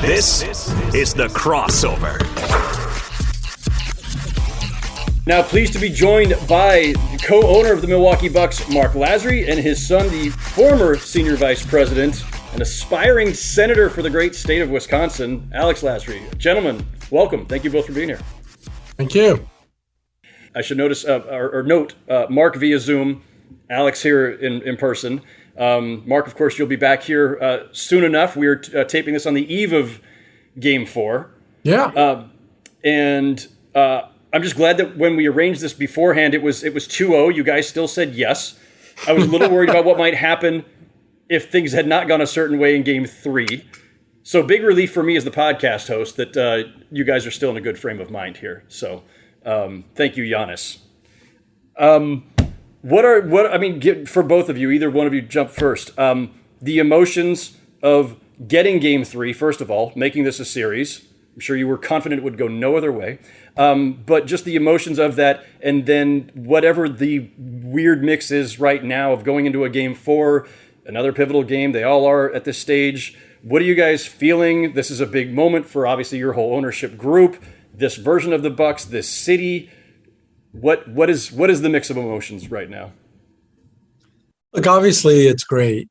This is The Crossover. Now pleased to be joined by the co-owner of the Milwaukee Bucks, Marc Lasry, and his son, the former senior vice president and aspiring senator for the great state of Wisconsin, Alex Lasry. Gentlemen, welcome. Thank you both for being here. Thank you. I should note Marc via Zoom, Alex here in person. Marc, of course, you'll be back here soon enough. We are taping this on the eve of Game 4. Yeah. I'm just glad that when we arranged this beforehand, it was 2-0. You guys still said yes. I was a little worried about what might happen if things had not gone a certain way in Game 3. So big relief for me as the podcast host that you guys are still in a good frame of mind here. So thank you, Giannis. For both of you, either one of you jump first. The emotions of getting Game 3, first of all, making this a series. I'm sure you were confident it would go no other way. But just the emotions of that, and then whatever the weird mix is right now of going into a Game 4, another pivotal game. They all are at this stage. What are you guys feeling? This is a big moment for obviously your whole ownership group, this version of the Bucks, this city. What is the mix of emotions right now? Look, obviously it's great,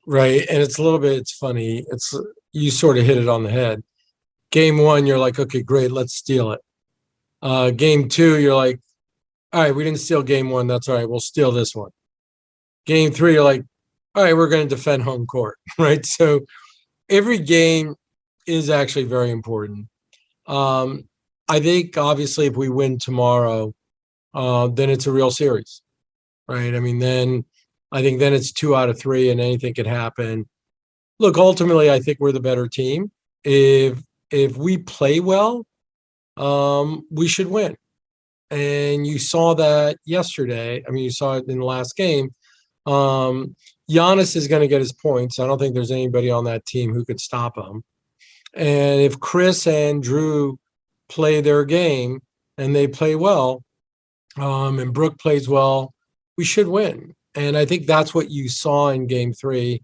right? And it's funny. You sort of hit it on the head. Game 1, you're like, okay, great, let's steal it. Game 2, you're like, all right, we didn't steal Game 1. That's all right. We'll steal this one. Game 3, you're like, all right, we're going to defend home court, right? So every game is actually very important. I think obviously if we win tomorrow, then it's a real series, right? I mean, then it's 2 out of 3 and anything could happen. Look, ultimately, I think we're the better team. If we play well, we should win. And you saw that yesterday. I mean, you saw it in the last game. Giannis is going to get his points. I don't think there's anybody on that team who could stop him. And if Chris and Drew play their game and they play well, and Brooke plays well, we should win. And I think that's what you saw in Game 3.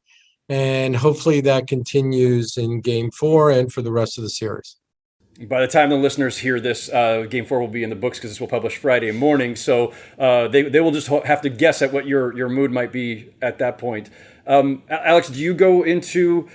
And hopefully that continues in Game 4 and for the rest of the series. By the time the listeners hear this, Game 4 will be in the books because this will publish Friday morning. So they will just have to guess at what your mood might be at that point. Alex, do you go into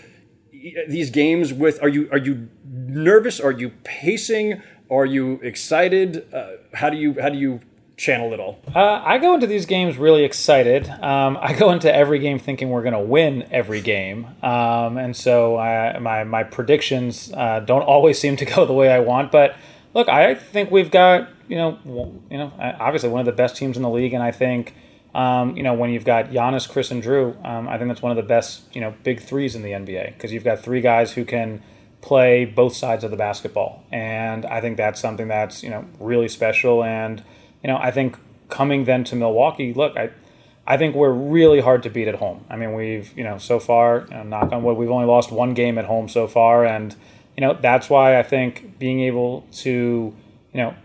these games with? Are you nervous? Are you pacing? Are you excited? How do you channel it all? I go into these games really excited. I go into every game thinking we're going to win every game, and so my predictions don't always seem to go the way I want. But look, I think we've got obviously one of the best teams in the league, and I think when you've got Giannis, Chris, and Drew, I think that's one of the best big threes in the NBA because you've got 3 guys who can play both sides of the basketball, and I think that's something that's really special. And I think coming then to Milwaukee, look, I think we're really hard to beat at home. I mean, we've, so far, knock on wood, we've only lost 1 game at home so far. And, that's why I think being able to,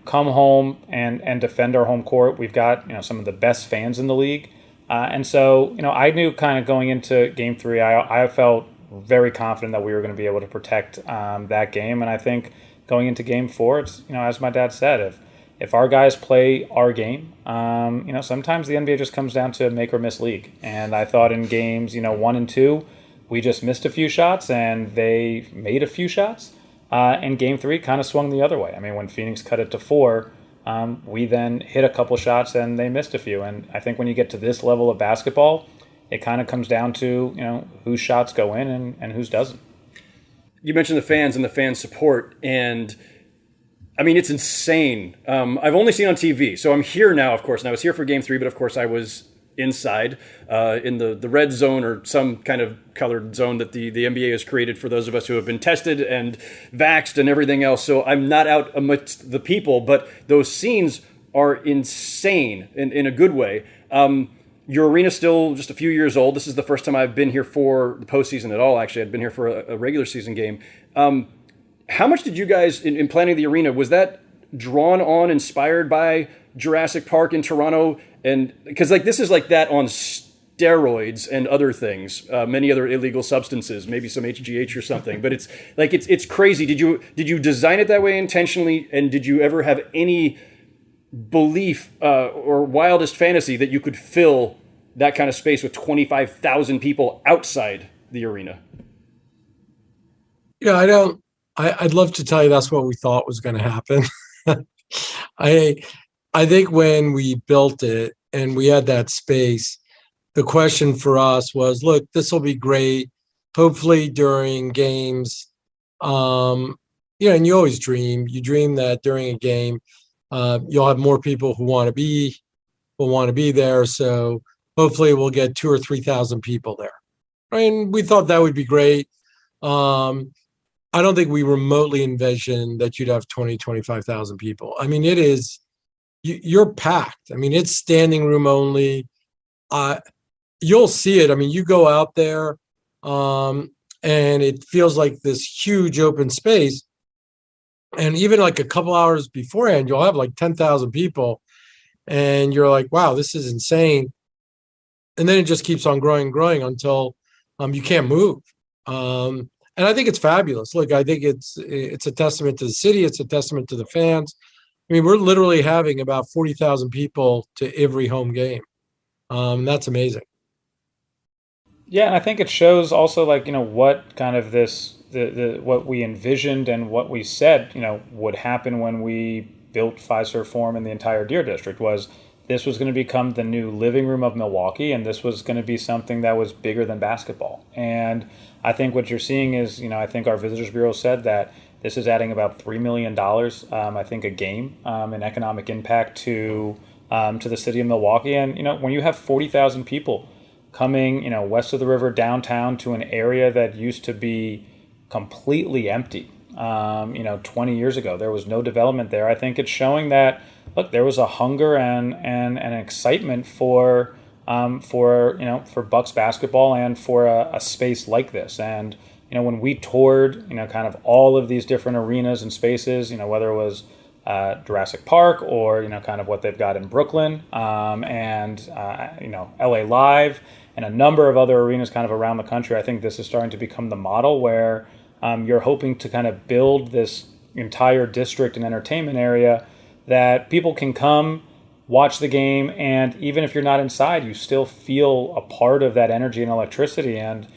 come home and defend our home court, we've got, some of the best fans in the league. And so, I knew kind of going into Game 3, I felt very confident that we were going to be able to protect that game. And I think going into Game 4, it's, as my dad said, if our guys play our game, sometimes the NBA just comes down to make or miss league. And I thought in games, 1 and 2, we just missed a few shots and they made a few shots. And Game 3 kind of swung the other way. I mean, when Phoenix cut it to 4, we then hit a couple shots and they missed a few. And I think when you get to this level of basketball, it kind of comes down to, whose shots go in and whose doesn't. You mentioned the fans and the fan support, and I mean, it's insane. I've only seen on TV, so I'm here now, of course, and I was here for Game 3, but of course I was inside in the red zone or some kind of colored zone that the NBA has created for those of us who have been tested and vaxxed and everything else. So I'm not out amidst the people, but those scenes are insane in a good way. Your arena's still just a few years old. This is the first time I've been here for the postseason at all, actually. I'd been here for a regular season game. How much did you guys, in planning the arena, was that drawn on, inspired by Jurassic Park in Toronto? And because this is like that on steroids and other things, many other illegal substances, maybe some HGH or something. But it's crazy. Did you design it that way intentionally? And did you ever have any belief or wildest fantasy that you could fill that kind of space with 25,000 people outside the arena? I'd love to tell you that's what we thought was going to happen. I think when we built it and we had that space, the question for us was, look, this will be great. Hopefully during games, and you always dream. You dream that during a game, you'll have more people who want to be there. So hopefully we'll get 2,000 or 3,000 people there. And we thought that would be great. I don't think we remotely envisioned that you'd have 20, 25,000 people. I mean, it is, you're packed. I mean, it's standing room only. You'll see it. I mean, you go out there and it feels like this huge open space. And even like a couple hours beforehand, you'll have like 10,000 people and you're like, wow, this is insane. And then it just keeps on growing and growing until you can't move. And I think it's fabulous. Look, I think it's a testament to the city. It's a testament to the fans. I mean, we're literally having about 40,000 people to every home game. That's amazing. Yeah, and I think it shows also, like, what kind of what we envisioned and what we said, would happen when we built Fiserv Forum in the entire Deer District was this was going to become the new living room of Milwaukee, and this was going to be something that was bigger than basketball. And I think what you're seeing is, I think our Visitors Bureau said that this is adding about $3 million, I think, a game in economic impact to the city of Milwaukee. And, when you have 40,000 people coming, west of the river downtown to an area that used to be completely empty, 20 years ago, there was no development there. I think it's showing that, look, there was a hunger and an excitement for Bucks basketball and for a space like this. And, when we toured, kind of all of these different arenas and spaces, whether it was Jurassic Park or, kind of what they've got in Brooklyn and LA Live and a number of other arenas kind of around the country, I think this is starting to become the model where you're hoping to kind of build this entire district and entertainment area that people can come, watch the game, and even if you're not inside, you still feel a part of that energy and electricity. And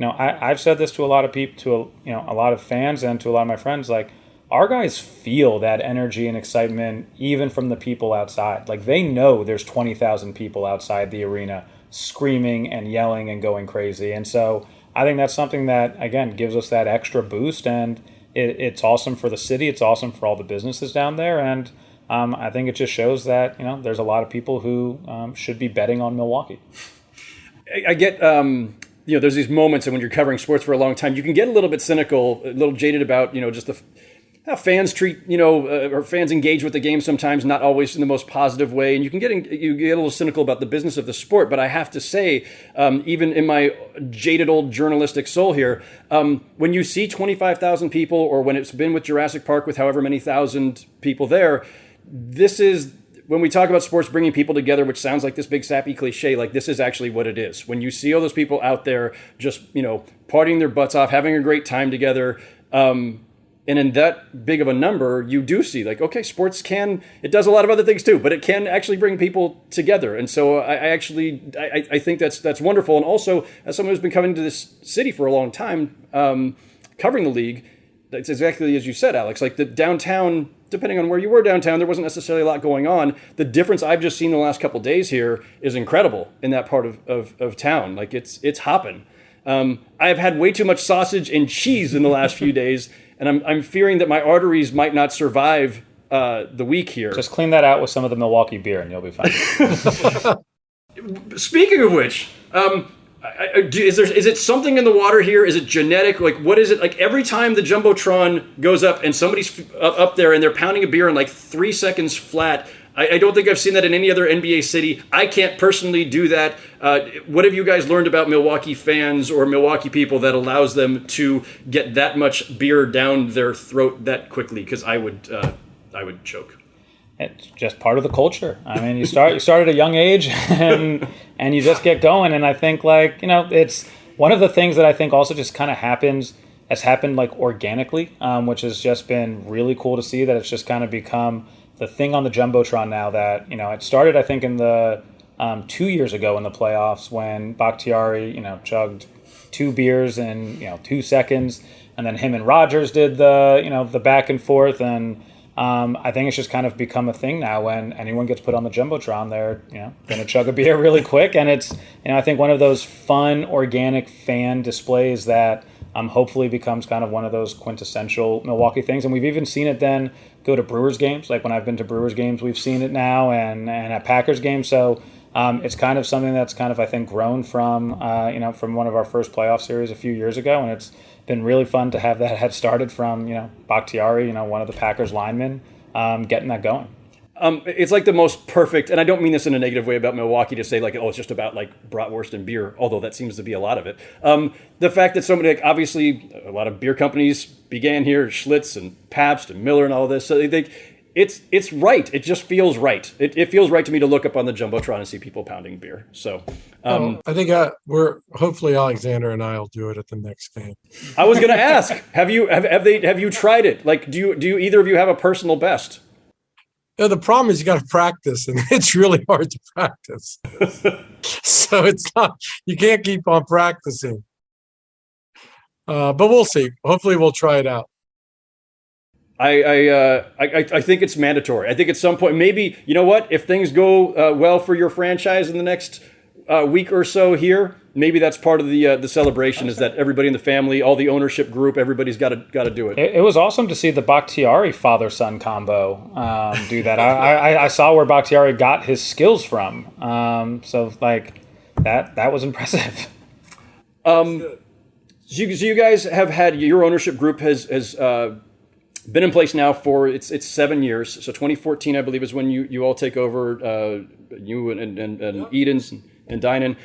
I've said this to a lot of people, to a lot of fans, and to a lot of my friends. Like, our guys feel that energy and excitement even from the people outside. Like, they know there's 20,000 people outside the arena screaming and yelling and going crazy. And so I think that's something that, again, gives us that extra boost, and it's awesome for the city. It's awesome for all the businesses down there, and I think it just shows that there's a lot of people who should be betting on Milwaukee. I get there's these moments, and when you're covering sports for a long time, you can get a little bit cynical, a little jaded about just how fans treat or fans engage with the game sometimes, not always in the most positive way, and you get a little cynical about the business of the sport. But I have to say, even in my jaded old journalistic soul here, when you see 25,000 people, or when it's been with Jurassic Park with however many thousand people there, this is, when we talk about sports bringing people together, which sounds like this big sappy cliche, like this is actually what it is. When you see all those people out there just, partying their butts off, having a great time together, and in that big of a number, you do see, like, okay, sports it does a lot of other things too, but it can actually bring people together. And so I think that's wonderful. And also, as someone who's been coming to this city for a long time, covering the league, that's exactly as you said, Alex, like the downtown, depending on where you were downtown, there wasn't necessarily a lot going on. The difference I've just seen the last couple of days here is incredible in that part of town. Like, it's hopping. I've had way too much sausage and cheese in the last few days, and I'm fearing that my arteries might not survive the week here. Just clean that out with some of the Milwaukee beer, and you'll be fine. Speaking of which, is it something in the water here? Is it genetic? Like, what is it? Like, every time the Jumbotron goes up and somebody's up there and they're pounding a beer in like 3 seconds flat, I don't think I've seen that in any other NBA city. I can't personally do that. What have you guys learned about Milwaukee fans or Milwaukee people that allows them to get that much beer down their throat that quickly? Because I would choke. It's just part of the culture. I mean, you start at a young age, and and you just get going. And I think it's one of the things that I think also just kind of has happened like organically, which has just been really cool to see, that it's just kind of become the thing on the Jumbotron now. That, it started, I think, in the 2 years ago in the playoffs when Bakhtiari, chugged 2 beers in 2 seconds, and then him and Rogers did the back and forth, and I think it's just kind of become a thing now. When anyone gets put on the Jumbotron, they're going to chug a beer really quick, and it's I think one of those fun organic fan displays that hopefully becomes kind of one of those quintessential Milwaukee things. And we've even seen it then go to Brewers games. Like when I've been to Brewers games, we've seen it now, and at Packers games. So it's kind of something that's kind of, I think, grown from from one of our first playoff series a few years ago, and it's been really fun to have that had started from Bakhtiari, one of the Packers linemen, getting that going. It's like the most perfect, and I don't mean this in a negative way about Milwaukee to say like, oh, it's just about like bratwurst and beer, although that seems to be a lot of it. The fact that somebody, like, obviously a lot of beer companies began here, Schlitz and Pabst and Miller and all this, so it's right. It just feels right. It feels right to me to look up on the Jumbotron and see people pounding beer. So I think we're hopefully Alexander and I will do it at the next game. I was going to ask, have you tried it? Like, do you either of you have a personal best? No, the problem is you got to practice, and it's really hard to practice. So you can't keep on practicing. But we'll see. Hopefully we'll try it out. I think it's mandatory. I think at some point, maybe, if things go well for your franchise in the next week or so here, maybe that's part of the celebration, is that everybody in the family, all the ownership group, everybody's got to do it. It was awesome to see the Bakhtiari father-son combo do that. I saw where Bakhtiari got his skills from. So like that was impressive. So you guys have had, your ownership group has been in place now for it's 7 years. So 2014, I believe, is when you all take over, you and Edens and Dynan.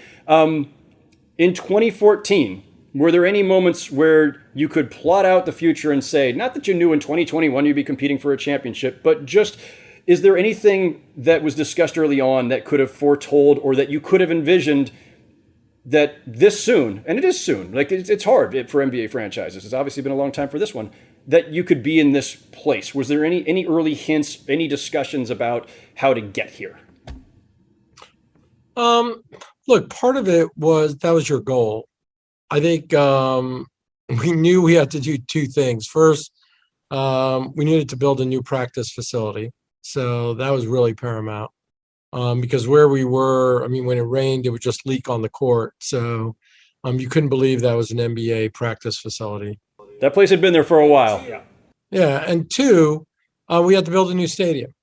In 2014, were there any moments where you could plot out the future and say, not that you knew in 2021 you'd be competing for a championship, but just, is there anything that was discussed early on that could have foretold, or that you could have envisioned that this soon, and it is soon, like it's hard for NBA franchises, it's obviously been a long time for this one, that you could be in this place? Was there any early hints, any discussions about how to get here? Look, part of it was, that was your goal. I think we knew we had to do 2 things. First, we needed to build a new practice facility. So that was really paramount. Because where we were, when it rained, it would just leak on the court. So you couldn't believe that was an NBA practice facility. That place had been there for a while. Yeah. And 2, we had to build a new stadium.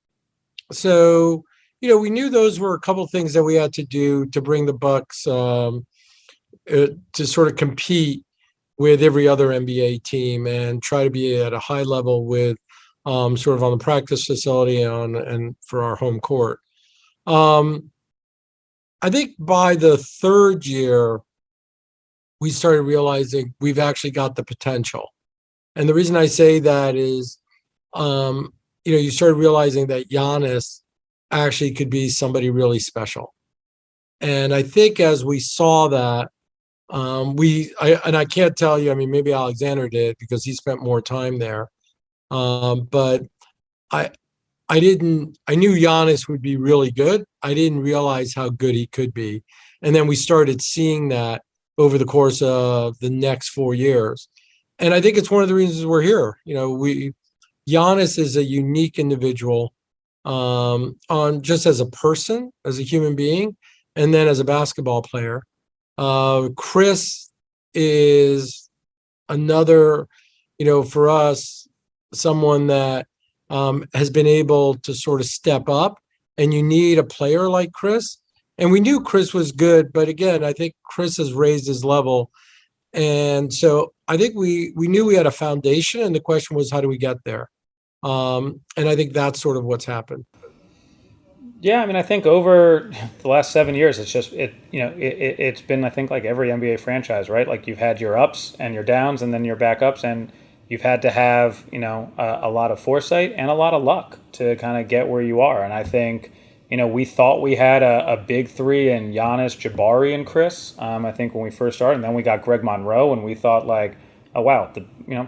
So, we knew those were a couple of things that we had to do to bring the Bucks to sort of compete with every other NBA team and try to be at a high level with sort of on the practice facility and for our home court. I think by the 3rd year, we started realizing we've actually got the potential. And the reason I say that is, you started realizing that Giannis actually could be somebody really special. And I think as we saw that, I can't tell you, maybe Alexander did because he spent more time there. But I knew Giannis would be really good. I didn't realize how good he could be. And then we started seeing that over the course of the next 4 years. And I think it's one of the reasons we're here. Giannis is a unique individual, on just as a person, as a human being, and then as a basketball player. Chris is another, for us, someone that has been able to sort of step up, and you need a player like Chris. And we knew Chris was good, but again, I think Chris has raised his level. And so I think we knew we had a foundation, and the question was, how do we get there? And I think that's sort of what's happened. Yeah, I think over the last 7 years, it's been, I think, like every NBA franchise, right? Like you've had your ups and your downs, and then your backups, and you've had to have, a lot of foresight and a lot of luck to kind of get where you are. And I think, we thought we had a big three in Giannis, Jabari, and Chris. I think when we first started, and then we got Greg Monroe, and we thought like, oh wow,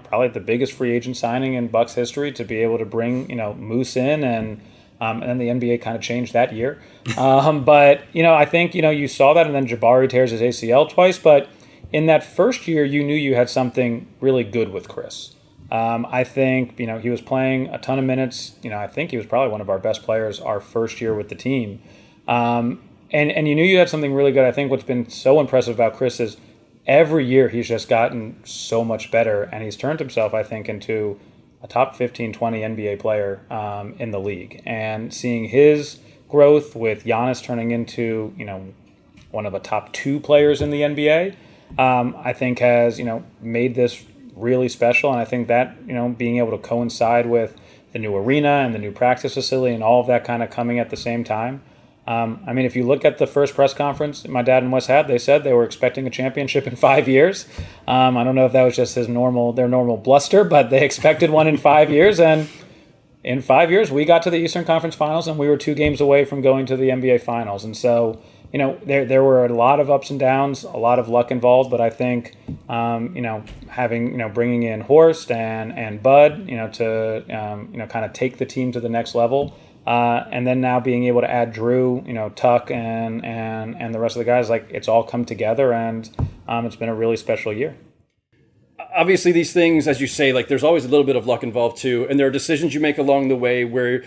probably the biggest free agent signing in Bucks history to be able to bring Moose in, and then the NBA kind of changed that year. But I think you saw that, and then Jabari tears his ACL twice. But in that first year, you knew you had something really good with Chris. I think he was playing a ton of minutes. I think he was probably one of our best players our first year with the team. And you knew you had something really good. I think what's been so impressive about Chris is every year he's just gotten so much better, and he's turned himself, I think, into a top 15, 20 NBA player in the league. And seeing his growth with Giannis turning into one of the top 2 players in the NBA, I think has made this really special. And I think that being able to coincide with the new arena and the new practice facility and all of that kind of coming at the same time. If you look at the first press conference my dad and Wes had, they said they were expecting a championship in 5 years. I don't know if that was just their normal bluster, but they expected one in 5 years. And in 5 years, we got to the Eastern Conference Finals, and we were 2 games away from going to the NBA Finals. And so, there were a lot of ups and downs, a lot of luck involved. But I think, having bringing in Horst and Bud, to kind of take the team to the next level. And then now being able to add Drew, Tuck, and the rest of the guys, like it's all come together, and it's been a really special year. Obviously, these things, as you say, like there's always a little bit of luck involved too, and there are decisions you make along the way where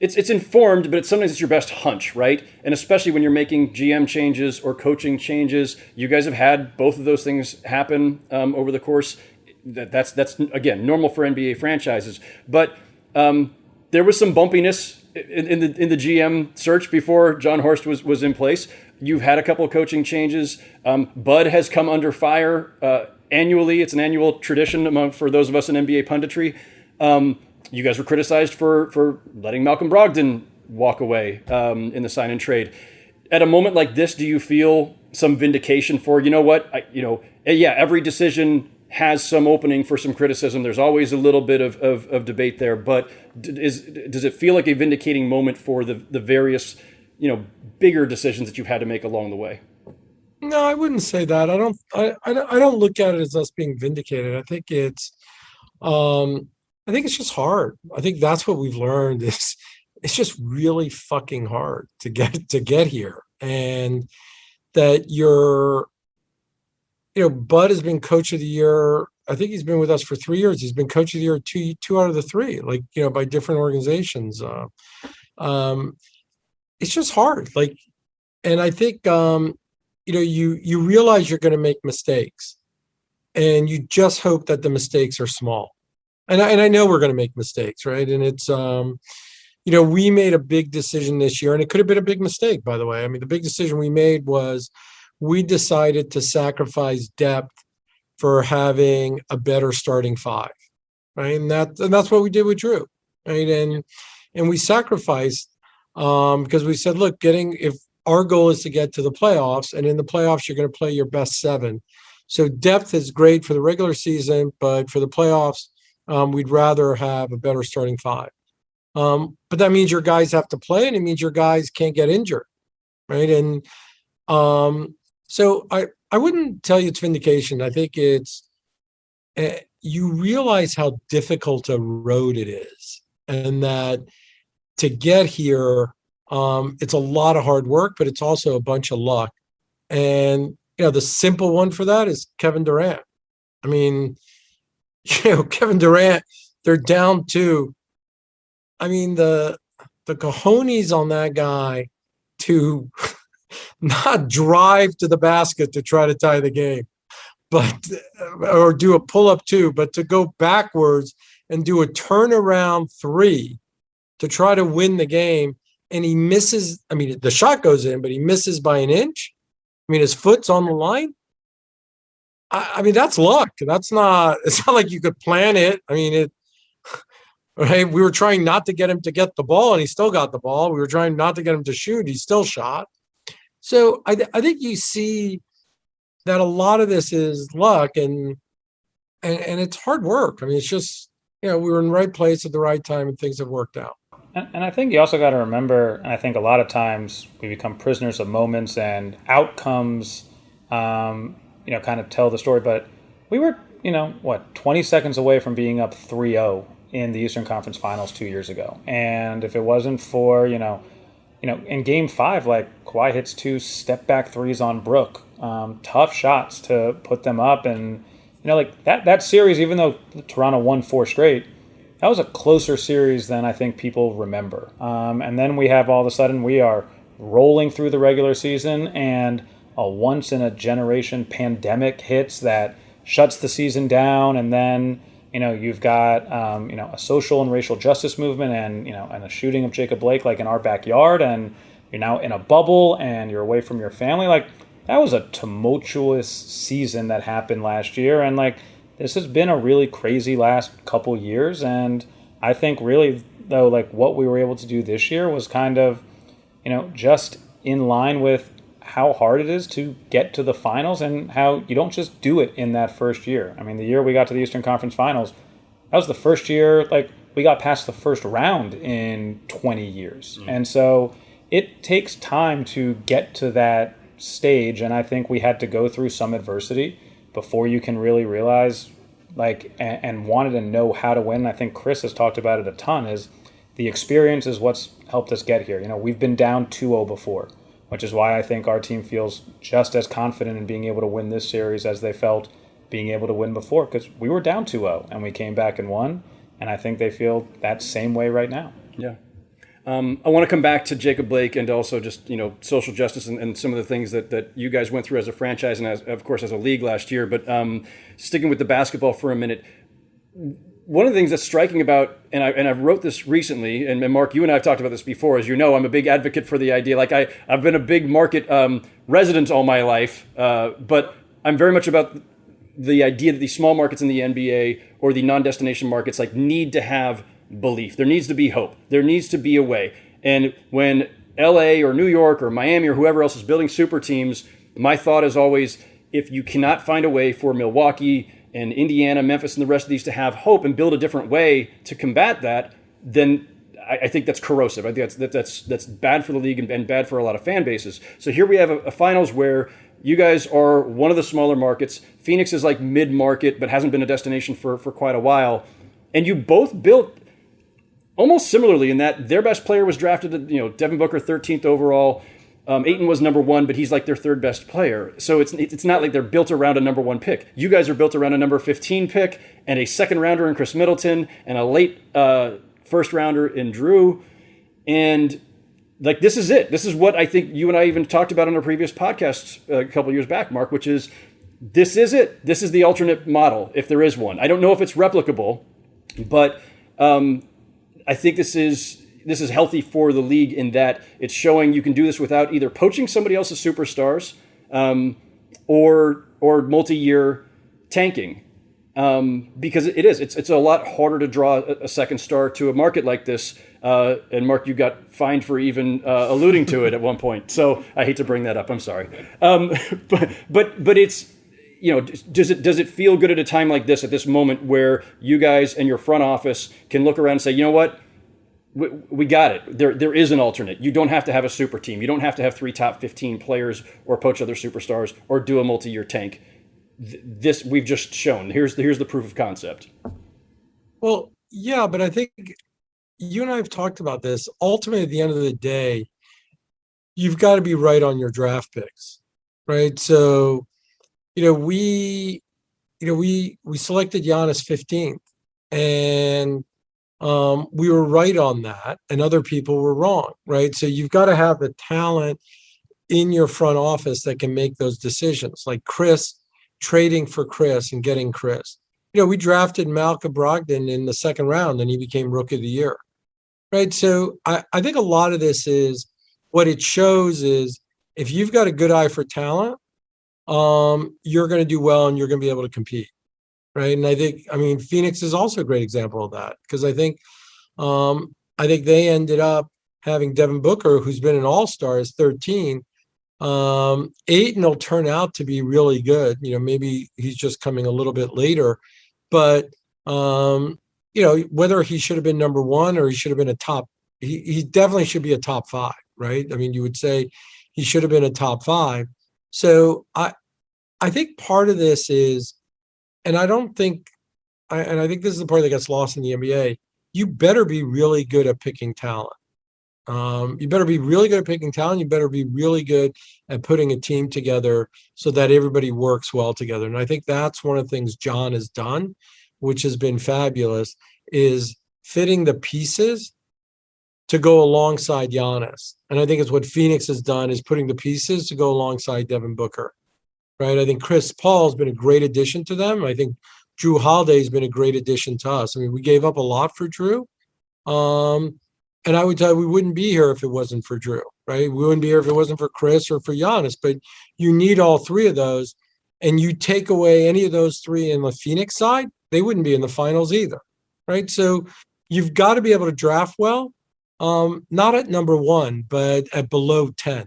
it's informed, but sometimes it's your best hunch, right? And especially when you're making GM changes or coaching changes, you guys have had both of those things happen over the course. That's again normal for NBA franchises, but. There was some bumpiness in the GM search before John Horst was in place. You've had a couple of coaching changes. Bud has come under fire annually. It's an annual tradition for those of us in NBA punditry. You guys were criticized for letting Malcolm Brogdon walk away in the sign and trade. At a moment like this, do you feel some vindication for every decision has some opening for some criticism. There's always a little bit of debate there, but does it feel like a vindicating moment for the various, bigger decisions that you've had to make along the way? No, I wouldn't say that. I don't look at it as us being vindicated. I think it's just hard. I think that's what we've learned is it's just really fucking hard to get here, and that Bud has been coach of the year. I think he's been with us for 3 years. He's been coach of the year two out of the 3, by different organizations. It's just hard. And I think, you realize you're going to make mistakes, and you just hope that the mistakes are small. And I know we're going to make mistakes, right? And it's, we made a big decision this year, and it could have been a big mistake, by the way. The big decision we made was, we decided to sacrifice depth for having a better starting 5, right? And that's what we did with Drew, right? And we sacrificed because we said, look, if our goal is to get to the playoffs, and in the playoffs you're going to play your best 7, so depth is great for the regular season, but for the playoffs, we'd rather have a better starting 5. But that means your guys have to play, and it means your guys can't get injured, right? And so I wouldn't tell you it's vindication. I think it's you realize how difficult a road it is, and that to get here, it's a lot of hard work, but it's also a bunch of luck. And the simple one for that is Kevin Durant. Kevin Durant, they're down 2. The cojones on that guy to not drive to the basket to try to tie the game, or do a pull-up 2, but to go backwards and do a turnaround 3 to try to win the game. And he misses. The shot goes in, but he misses by an inch. His foot's on the line. That's luck. It's not like you could plan it. Right? We were trying not to get him to get the ball, and he still got the ball. We were trying not to get him to shoot. He still shot. So I think you see that a lot of this is luck, and it's hard work. It's just, we were in the right place at the right time, and things have worked out. And I think you also got to remember, and I think a lot of times we become prisoners of moments and outcomes, kind of tell the story. But we were, 20 seconds away from being up 3-0 in the Eastern Conference Finals 2 years ago. And if it wasn't for, in Game 5, like Kawhi hits 2 step back threes on Brook, tough shots to put them up. And, like that series, even though Toronto won 4 straight, that was a closer series than I think people remember. And then we have all of a sudden we are rolling through the regular season and a once-in-a-generation pandemic hits that shuts the season down. And then, you've got, a social and racial justice movement and a shooting of Jacob Blake like in our backyard. And you're now in a bubble and you're away from your family. Like, that was a tumultuous season that happened last year. And, like, this has been a really crazy last couple years, and I think really, though, like what we were able to do this year was kind of, just in line with how hard it is to get to the finals and how you don't just do it in that first year. I mean, the year we got to the Eastern Conference Finals, that was the first year, like, we got past the first round in 20 years. Mm. And so it takes time to get to that stage, and I think we had to go through some adversity before you can really realize, like, and wanted to know how to win. I think Chris has talked about it a ton, is the experience is what's helped us get here. We've been down 2-0 before, which is why I think our team feels just as confident in being able to win this series as they felt being able to win before, because we were down 2-0 and we came back and won, and I think they feel that same way right now. Yeah. I want to come back to Jacob Blake and also just, social justice and some of the things that you guys went through as a franchise and, as, of course, as a league last year. But sticking with the basketball for a minute, one of the things that's striking about, and I wrote this recently, and Mark, you and I have talked about this before, as you know, I'm a big advocate for the idea. Like, I've been a big market resident all my life, but I'm very much about the idea that these small markets in the NBA or the non-destination markets need to have belief. There needs to be hope. There needs to be a way. And when LA or New York or Miami or whoever else is building super teams, my thought is always, if you cannot find a way for Milwaukee and Indiana, Memphis, and the rest of these to have hope and build a different way to combat that, then I think that's corrosive. I think that's bad for the league and bad for a lot of fan bases. So here we have a finals where you guys are one of the smaller markets. Phoenix is like mid-market, but hasn't been a destination for quite a while. And you both built almost similarly in that their best player was drafted, Devin Booker 13th overall. Ayton was number 1, but he's like their third best player. So it's not like they're built around a number 1 pick. You guys are built around a number 15 pick and a second rounder in Chris Middleton and a late first rounder in Drew. And like, this is it. This is what I think you and I even talked about on our previous podcasts a couple years back, Mark, which is, this is it. This is the alternate model, if there is one. I don't know if it's replicable, but I think this is healthy for the league in that it's showing you can do this without either poaching somebody else's superstars or multi-year tanking. Because it's a lot harder to draw a second star to a market like this. And Mark, you got fined for even alluding to it at one point. So I hate to bring that up. I'm sorry. But it's, does it feel good at a time like this, at this moment where you guys and your front office can look around and say, you know what? We got it. There is an alternate. You don't have to have a super team. You don't have to have 3 top 15 players or poach other superstars or do a multi-year tank. This we've just shown. Here's the proof of concept. Well, yeah, but I think you and I have talked about this. Ultimately, at the end of the day, you've got to be right on your draft picks, right? So, we selected Giannis 15th, and we were right on that, and other people were wrong, right? So you've got to have the talent in your front office that can make those decisions, like Chris, trading for Chris and getting Chris. We drafted Malcolm Brogdon in the second round, and he became Rookie of the Year, right? So I think a lot of this is, what it shows is, if you've got a good eye for talent, you're going to do well and you're going to be able to compete. Right. And Phoenix is also a great example of that, because I think they ended up having Devin Booker, who's been an all-star, as 13. Ayton will turn out to be really good. Maybe he's just coming a little bit later, but whether he should have been number 1 or he should have been a top he definitely should be a top 5, right? I mean, you would say he should have been a top 5. So I think part of this is, and I don't think, and I think this is the part that gets lost in the NBA. You better be really good at picking talent. You better be really good at picking talent. You better be really good at putting a team together so that everybody works well together. And I think that's one of the things John has done, which has been fabulous, is fitting the pieces to go alongside Giannis. And I think it's what Phoenix has done, is putting the pieces to go alongside Devin Booker, right? I think Chris Paul has been a great addition to them. I think Drew Holiday has been a great addition to us. I mean, we gave up a lot for Drew. And I would tell you, we wouldn't be here if it wasn't for Drew, right? We wouldn't be here if it wasn't for Chris or for Giannis. But you need all 3 of those. And you take away any of those 3 in the Phoenix side, they wouldn't be in the finals either, right? So you've got to be able to draft well, not at number 1, but at below 10.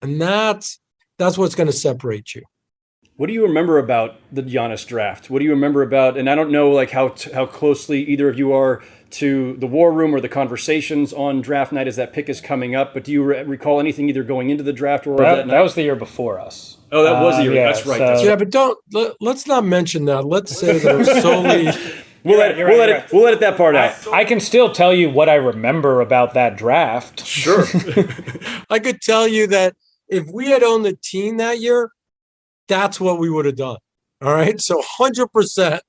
And that's what's going to separate you. What do you remember about the Giannis draft? What do you remember about, and I don't know like how closely either of you are to the war room or the conversations on draft night as that pick is coming up, but do you recall anything either going into the draft or that was the year before us. Oh, that was the year. That's right. That's right. Yeah, but let's not mention that. Let's say that it was solely. We'll edit that part out. I can still tell you what I remember about that draft. Sure. I could tell you that if we had owned the team that year, that's what we would have done. All right. So 100%.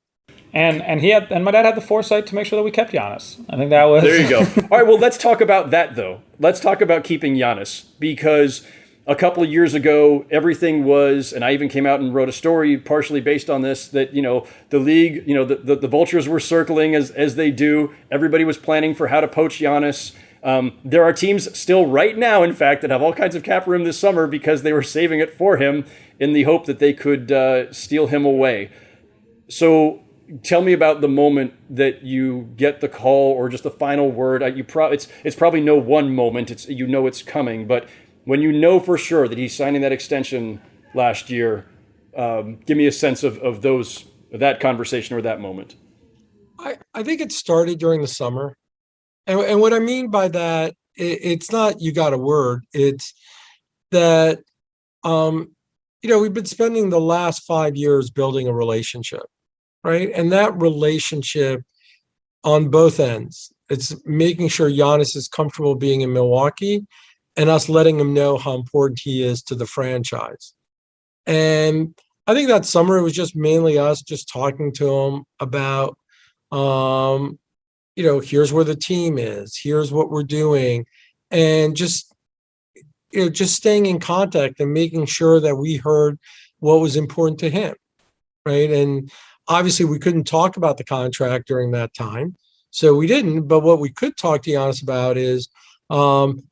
And my dad had the foresight to make sure that we kept Giannis. I think that was. There you go. All right. Well, let's talk about that though. Let's talk about keeping Giannis, because a couple of years ago, everything was, and I even came out and wrote a story partially based on this, that, the league, the vultures were circling as they do. Everybody was planning for how to poach Giannis. There are teams still right now, in fact, that have all kinds of cap room this summer because they were saving it for him in the hope that they could steal him away. So tell me about the moment that you get the call or just the final word. It's probably no one moment. It's coming, but when you know for sure that he's signing that extension last year, give me a sense of that conversation or that moment. I think it started during the summer. And what I mean by that, it's not you got a word. It's that, we've been spending the last 5 years building a relationship, right? And that relationship on both ends, it's making sure Giannis is comfortable being in Milwaukee and us letting him know how important he is to the franchise. And I think that summer it was just mainly us just talking to him about, here's where the team is, here's what we're doing, and just staying in contact and making sure that we heard what was important to him, right? And obviously we couldn't talk about the contract during that time, so we didn't. But what we could talk to Giannis about is,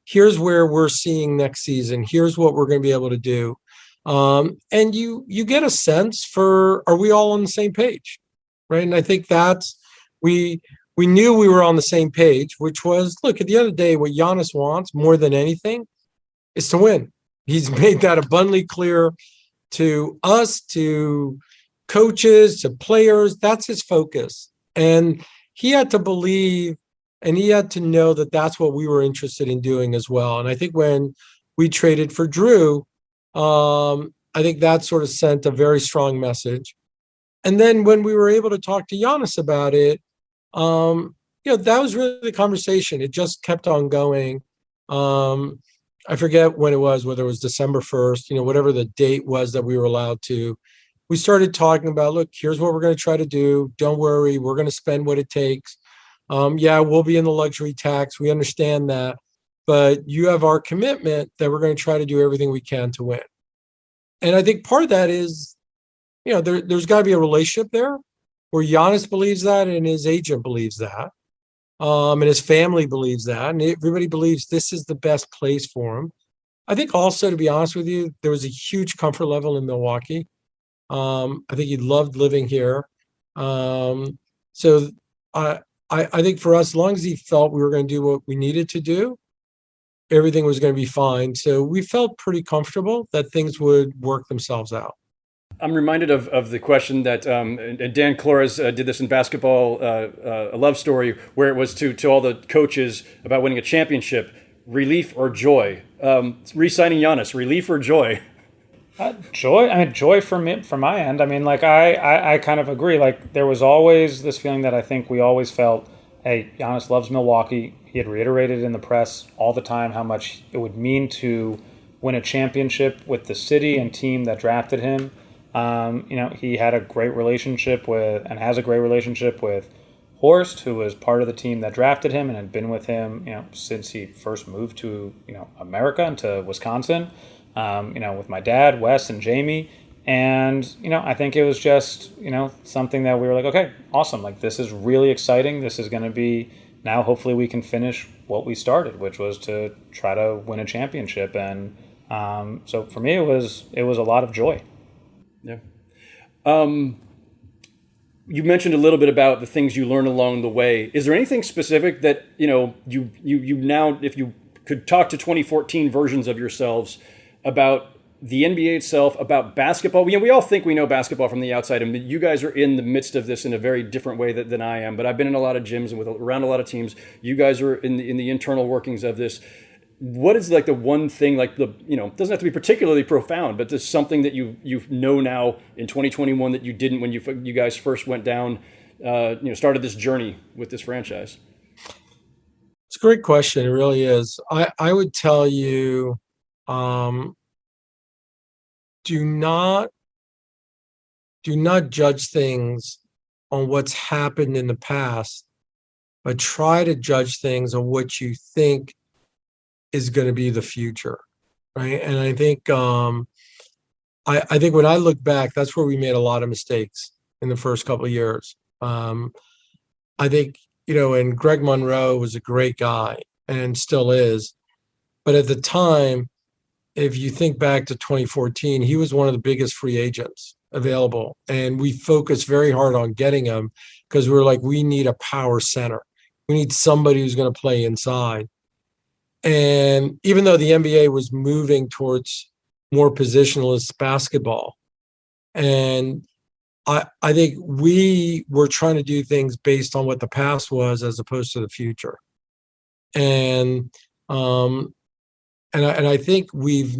here's where we're seeing next season. Here's what we're going to be able to do. And you get a sense for, are we all on the same page, right? And I think we knew we were on the same page, which was, look, at the end of the day, what Giannis wants more than anything is to win. He's made that abundantly clear to us, to coaches, to players. That's his focus. And he had to believe and he had to know that that's what we were interested in doing as well. And I think when we traded for Drew, I think that sort of sent a very strong message. And then when we were able to talk to Giannis about it, that was really the conversation. It just kept on going. I forget when it was, whether it was December 1st, whatever the date was that we were allowed to. We started talking about, look, here's what we're going to try to do. Don't worry, we're going to spend what it takes. We'll be in the luxury tax. We understand that. But you have our commitment that we're going to try to do everything we can to win. And I think part of that is, there's got to be a relationship there where Giannis believes that and his agent believes that. And his family believes that. And everybody believes this is the best place for him. I think also, to be honest with you, there was a huge comfort level in Milwaukee. I think he loved living here. So I think for us, as long as he felt we were going to do what we needed to do, everything was going to be fine. So we felt pretty comfortable that things would work themselves out. I'm reminded of the question that and Dan Flores did this in Basketball, A Love Story, where it was to all the coaches about winning a championship, relief or joy. Re-signing Giannis, relief or joy? Joy. I mean, joy for me, from my end. I mean, like I kind of agree. Like there was always this feeling that I think we always felt, hey, Giannis loves Milwaukee. He had reiterated in the press all the time how much it would mean to win a championship with the city and team that drafted him. He had a great relationship with, and has a great relationship with, Horst, who was part of the team that drafted him and had been with him, since he first moved to, America and to Wisconsin. With my dad, Wes, and Jamie. And, I think it was just, something that we were like, okay, awesome. Like, this is really exciting. This is going to be, now hopefully we can finish what we started, which was to try to win a championship. And so for me, it was a lot of joy. Yeah. You mentioned a little bit about the things you learned along the way. Is there anything specific that, you now, if you could talk to 2014 versions of yourselves about the NBA itself, about basketball? We all think we know basketball from the outside, and you guys are in the midst of this in a very different way than I am. But I've been in a lot of gyms and around a lot of teams. You guys are in the internal workings of this. What is like the one thing, like it doesn't have to be particularly profound, but there's something that you know now in 2021 that you didn't when you guys first went down, started this journey with this franchise? It's a great question. It really is. I would tell you, do not judge things on what's happened in the past, but try to judge things on what you think is going to be the future, right? And I think I think when I look back, that's where we made a lot of mistakes in the first couple of years. I think and Greg Monroe was a great guy and still is, but at the time, if you think back to 2014, he was one of the biggest free agents available. And we focused very hard on getting him because we were like, we need a power center. We need somebody who's going to play inside. And even though the NBA was moving towards more positionless basketball, and I think we were trying to do things based on what the past was as opposed to the future. And I think we've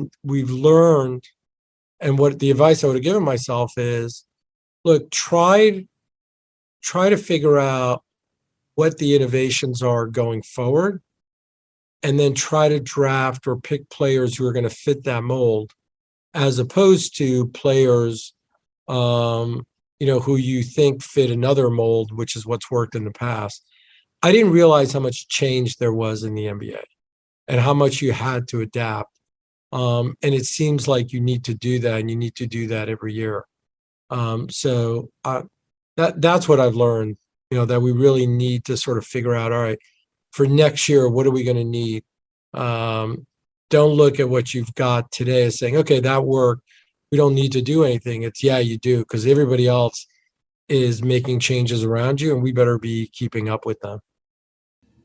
learned, and what the advice I would have given myself is, look, try to figure out what the innovations are going forward, and then try to draft or pick players who are going to fit that mold, as opposed to players, who you think fit another mold, which is what's worked in the past. I didn't realize how much change there was in the NBA. And how much you had to adapt. And it seems like you need to do that, and you need to do that every year. So that's what I've learned, that we really need to sort of figure out, all right, for next year, what are we going to need? Don't look at what you've got today as saying, okay, that worked. We don't need to do anything. It's, yeah, you do, because everybody else is making changes around you, and we better be keeping up with them.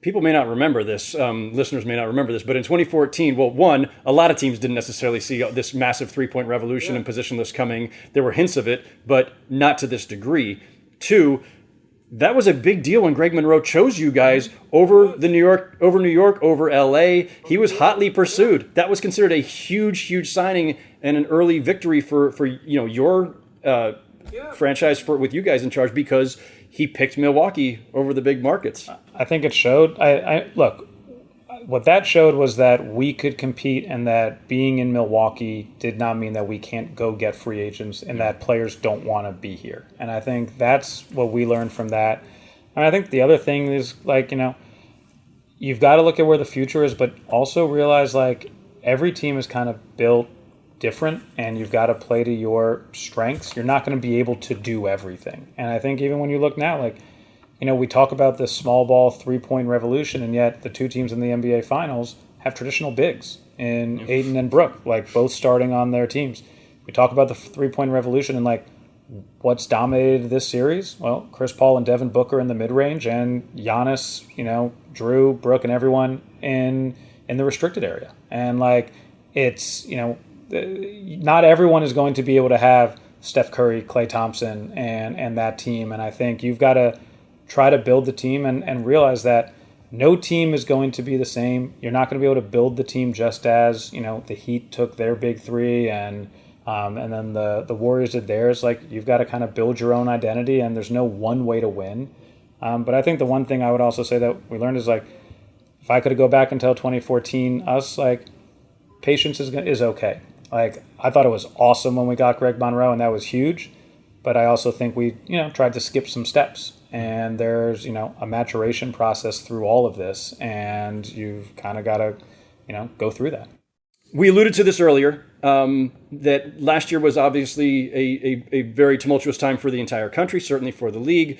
People may not remember this, listeners may not remember this, but in 2014, well, one, a lot of teams didn't necessarily see this massive three-point revolution and positionless coming. There were hints of it, but not to this degree. Two, that was a big deal when Greg Monroe chose you guys over New York, over LA. He was hotly pursued. That was considered a huge signing and an early victory for your franchise with you guys in charge, because he picked Milwaukee over the big markets. I think it showed. Look, what that showed was that we could compete, and that being in Milwaukee did not mean that we can't go get free agents, and that players don't want to be here. And I think that's what we learned from that. And I think the other thing is, you've got to look at where the future is, but also realize, every team is kind of built different, and you've got to play to your strengths. You're not going to be able to do everything. And I think even when you look now, we talk about this small ball 3-point revolution, and yet the two teams in the NBA Finals have traditional bigs in Aiden and Brooke, both starting on their teams. We talk about the 3-point revolution, and what's dominated this series? Well, Chris Paul and Devin Booker in the mid-range, and Giannis, Drew, Brooke, and everyone in the restricted area. And it's, not everyone is going to be able to have Steph Curry, Klay Thompson, and that team. And I think you've got to try to build the team and realize that no team is going to be the same. You're not going to be able to build the team just as, the Heat took their big three and then the Warriors did theirs. Like, you've got to kind of build your own identity, and there's no one way to win. But I think the one thing I would also say that we learned is, like, if I could go back until 2014, patience is okay. Like, I thought it was awesome when we got Greg Monroe, and that was huge. But I also think we, tried to skip some steps. And there's, a maturation process through all of this, and you've kind of got to, go through that. We alluded to this earlier, that last year was obviously a very tumultuous time for the entire country, certainly for the league.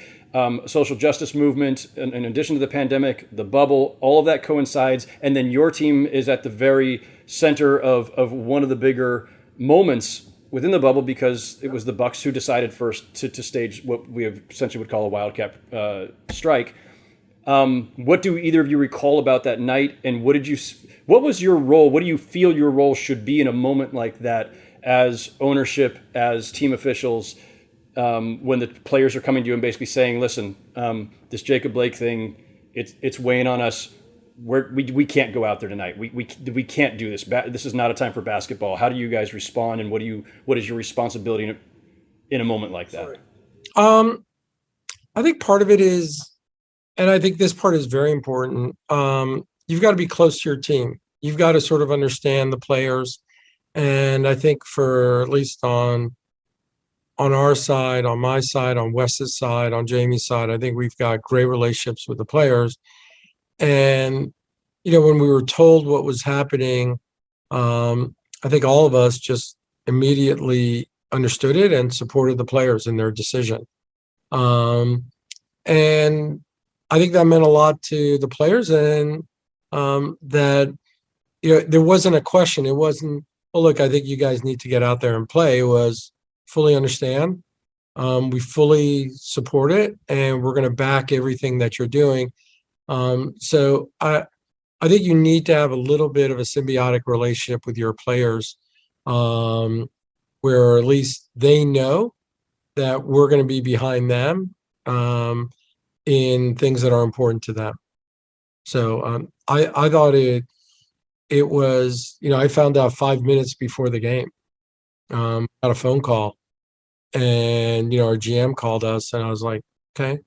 Social justice movement, in addition to the pandemic, the bubble, all of that coincides. And then your team is at the very center of one of the bigger moments within the bubble, because it was the Bucks who decided first to stage what we essentially would call a Wildcat Strike. What do either of you recall about that night, and what was your role? What do you feel your role should be in a moment like that, as ownership, as team officials, when the players are coming to you and basically saying, listen, this Jacob Blake thing, it's weighing on us. We can't go out there tonight. We can't do this. This is not a time for basketball. How do you guys respond, and what is your responsibility in a moment like that? I think part of it is, and I think this part is very important. You've got to be close to your team. You've got to sort of understand the players. And I think for at least on our side, on my side, on Wes's side, on Jamie's side, I think we've got great relationships with the players. And, when we were told what was happening, I think all of us just immediately understood it and supported the players in their decision. And I think that meant a lot to the players, and that, there wasn't a question. It wasn't, well, look, I think you guys need to get out there and play. It was fully understand. We fully support it, and we're going to back everything that you're doing. So I think you need to have a little bit of a symbiotic relationship with your players, where at least they know that we're going to be behind them in things that are important to them. So I thought it was, I found out 5 minutes before the game. Got a phone call, and our GM called us, and I was like, okay,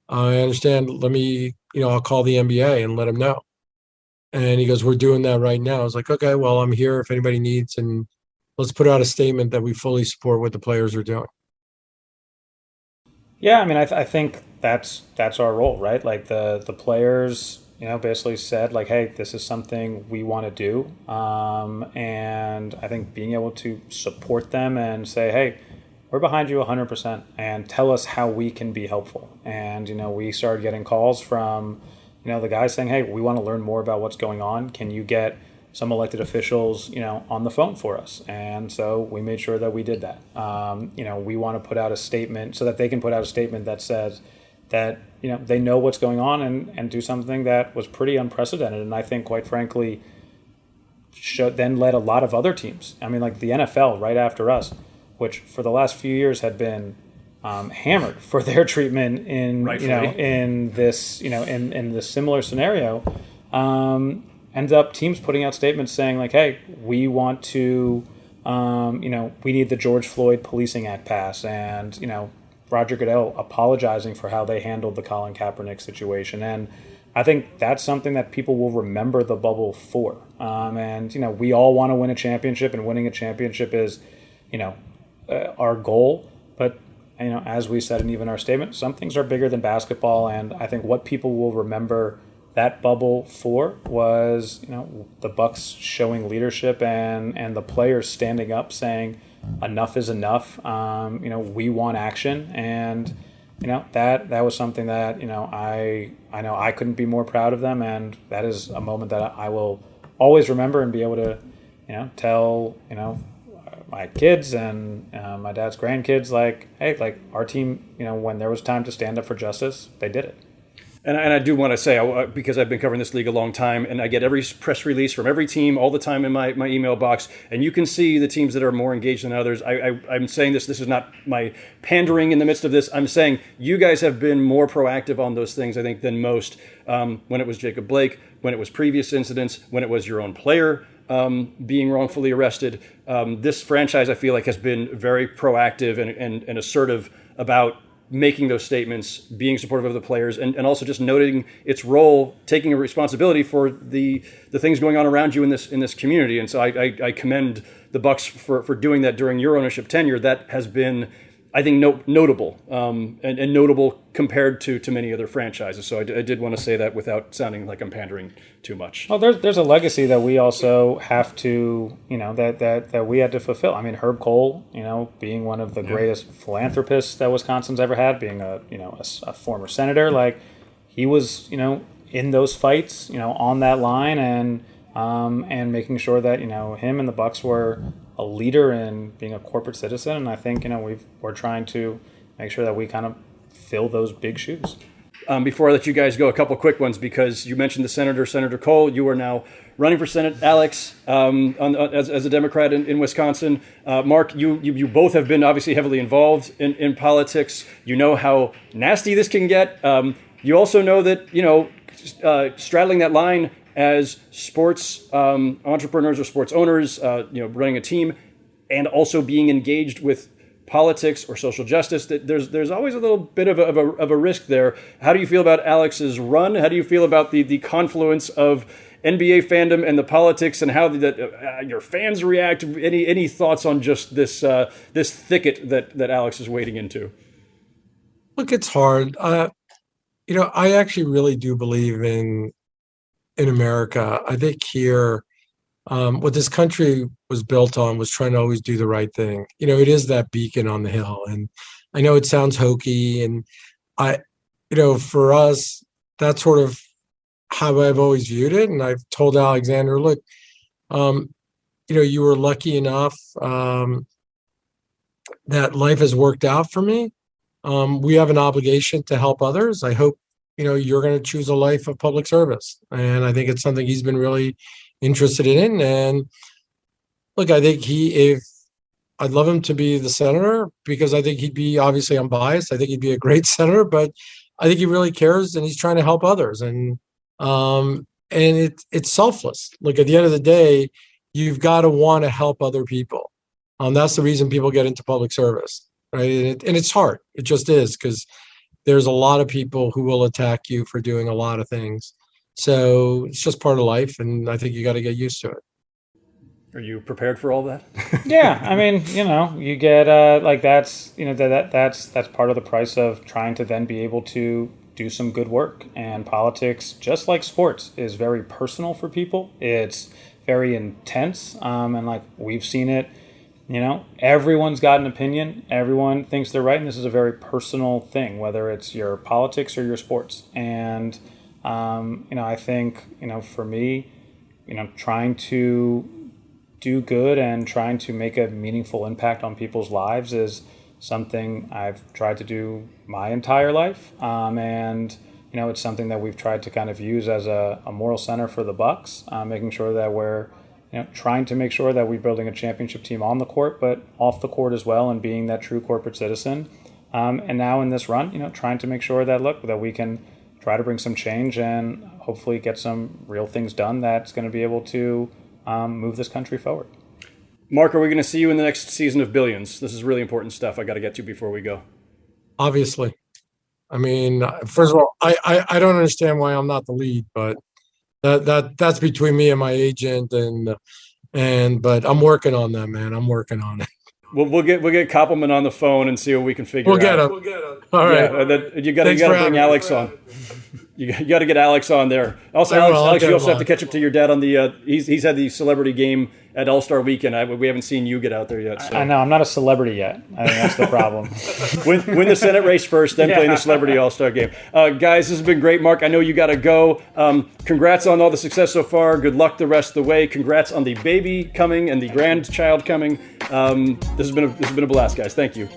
I understand. Let me, I'll call the NBA and let them know. And he goes, we're doing that right now. I was like, okay, well, I'm here if anybody needs, and let's put out a statement that we fully support what the players are doing. Yeah, I mean, I think that's our role, right? Like the players, basically said, like, hey, this is something we want to do. And I think being able to support them and say, hey, we're behind you 100%, and tell us how we can be helpful. And, we started getting calls from, the guys saying, hey, we want to learn more about what's going on. Can you get some elected officials, on the phone for us? And so we made sure that we did that. We want to put out a statement so that they can put out a statement that says that, they know what's going on, and do something that was pretty unprecedented. And I think, quite frankly, then led a lot of other teams. I mean, like the NFL right after us, which for the last few years had been hammered for their treatment in in this in this similar scenario, ends up teams putting out statements saying, like, hey, we want to we need the George Floyd Policing Act passed, and Roger Goodell apologizing for how they handled the Colin Kaepernick situation. And I think that's something that people will remember the bubble for. And we all want to win a championship, and winning a championship is our goal. But as we said in even our statement, some things are bigger than basketball. And I think what people will remember that bubble for was, the Bucks showing leadership, and the players standing up saying enough is enough. We want action. And, that was something that, I know I couldn't be more proud of them. And that is a moment that I will always remember, and be able to, tell, my kids and my dad's grandkids, like, hey, like, our team, when there was time to stand up for justice, they did it. And I do want to say, because I've been covering this league a long time, and I get every press release from every team all the time in my email box, and you can see the teams that are more engaged than others. I'm saying this is not my pandering in the midst of this. I'm saying you guys have been more proactive on those things, I think, than most. When it was Jacob Blake, when it was previous incidents, when it was your own player being wrongfully arrested. This franchise, I feel like, has been very proactive and assertive about making those statements, being supportive of the players, and also just noting its role, taking a responsibility for the things going on around you in this community. And so I commend the Bucks for doing that during your ownership tenure. That has been, I think, notable and notable compared to many other franchises. So I did want to say that without sounding like I'm pandering too much. Well, there's a legacy that we also have to, that we had to fulfill. I mean, Herb Cole, being one of the greatest philanthropists that Wisconsin's ever had, being a former senator, like he was, in those fights, on that line and making sure that, him and the Bucks were a leader in being a corporate citizen. And I think, we're trying to make sure that we kind of fill those big shoes. Before I let you guys go, a couple quick ones, because you mentioned the Senator Cole. You are now running for Senate. Alex, as a Democrat in Wisconsin. Mark, you both have been obviously heavily involved in politics. You know how nasty this can get. You also know that, straddling that line as sports entrepreneurs or sports owners, running a team, and also being engaged with politics or social justice, that there's always a little bit of a risk there. How do you feel about Alex's run? How do you feel about the confluence of NBA fandom and the politics, and how your fans react? Any thoughts on just this thicket that Alex is wading into? Look, it's hard. I actually really do believe in America. I think here, what this country was built on was trying to always do the right thing. It is that beacon on the hill. And I know it sounds hokey, and for us, that's sort of how I've always viewed it. And I've told Alexander, look, you were lucky enough that life has worked out for me. We have an obligation to help others. I hope, you're going to choose a life of public service. And I think it's something he's been really interested in. And look, I think I'd love him to be the senator, because I think he'd be, obviously I'm biased, I think he'd be a great senator, but I think he really cares and he's trying to help others. And it's selfless. Look, at the end of the day, you've got to want to help other people. That's the reason people get into public service, right? And it's hard. It just is, because there's a lot of people who will attack you for doing a lot of things. So it's just part of life, and I think you got to get used to it. Are you prepared for all that? Yeah, I mean, you get that's part of the price of trying to then be able to do some good work. And politics, just like sports, is very personal for people. It's very intense, and like we've seen it. Everyone's got an opinion. Everyone thinks they're right, and this is a very personal thing, whether it's your politics or your sports. And I think, for me, trying to do good and trying to make a meaningful impact on people's lives is something I've tried to do my entire life. And, it's something that we've tried to kind of use as a moral center for the Bucks, making sure that we're, trying to make sure that we're building a championship team on the court, but off the court as well, and being that true corporate citizen. And now in this run, trying to make sure that we can try to bring some change and hopefully get some real things done that's going to be able to move this country forward. Mark, are we going to see you in the next season of Billions? This is really important stuff I got to get to before we go. Obviously. I mean, first of all, I don't understand why I'm not the lead, but that's between me and my agent, but I'm working on that, man. I'm working on it. We'll get Koppelman on the phone and see what we can figure out. We'll get him. All right. Yeah, you got to bring Alex on. You got to get Alex on there. Also, Alex, you also have to catch up to your dad on the. He's had the celebrity game at All-Star Weekend. We haven't seen you get out there yet. So. I know I'm not a celebrity yet. I think that's the problem. win the Senate race first, then play in the Celebrity All-Star game. Guys, this has been great. Mark, I know you got to go. Congrats on all the success so far. Good luck the rest of the way. Congrats on the baby coming and the grandchild coming. This has been a blast, guys. Thank you.